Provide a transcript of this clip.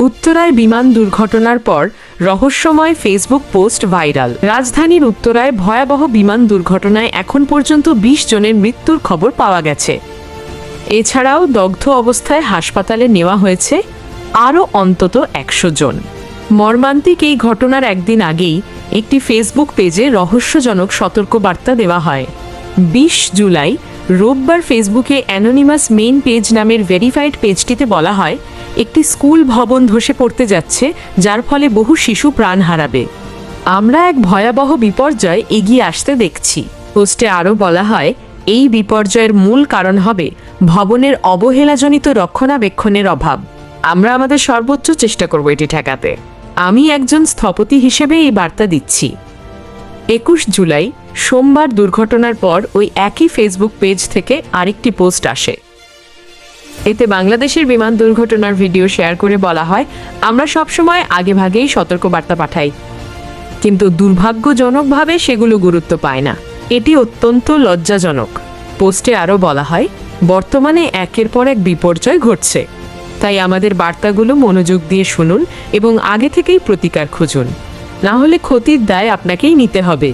উত্তরায় বিমান দুর্ঘটনার পর রহস্যময় ফেসবুক পোস্ট ভাইরাল। রাজধানীর উত্তরায় ভয়াবহ বিমান দুর্ঘটনায় এখন পর্যন্ত ২০ জনের মৃত্যুর খবর পাওয়া গেছে। এছাড়াও দগ্ধ অবস্থায় হাসপাতালে নেওয়া হয়েছে আরও অন্তত ১০০ জন। মর্মান্তিক এই ঘটনার একদিন আগেই একটি ফেসবুক পেজে রহস্যজনক সতর্কবার্তা দেওয়া হয়। ২০ জুলাই রোববার ফেসবুকে অ্যানোনিমাস মেইন পেজ নামের ভেরিফাইড পেজটিতে বলা হয়, একটি স্কুল ভবন ধসে পড়তে যাচ্ছে, যার ফলে বহু শিশু প্রাণ হারাবে। আমরা এক ভয়াবহ বিপর্যয় এগিয়ে আসতে দেখছি। পোস্টে আরও বলা হয়, এই বিপর্যয়ের মূল কারণ হবে ভবনের অবহেলাজনিত রক্ষণাবেক্ষণের অভাব। আমরা আমাদের সর্বোচ্চ চেষ্টা করব এটি ঠেকাতে। আমি একজন স্থপতি হিসেবে এই বার্তা দিচ্ছি। ২১ জুলাই সোমবার দুর্ঘটনার পর ওই একই ফেসবুক পেজ থেকে আরেকটি পোস্ট আসে। এতে বাংলাদেশের বিমান দুর্ঘটনার ভিডিও শেয়ার করে বলা হয়, আমরা সবসময় আগেভাগেই সতর্কবার্তা পাঠাই, কিন্তু দুর্ভাগ্যজনকভাবে সেগুলো গুরুত্ব পায় না। এটি অত্যন্ত লজ্জাজনক। পোস্টে আরও বলা হয়, বর্তমানে একের পর এক বিপর্যয় ঘটছে, তাই আমাদের বার্তাগুলো মনোযোগ দিয়ে শুনুন এবং আগে থেকেই প্রতিকার খুঁজুন, না হলে ক্ষতির দায় আপনাকেই নিতে হবে।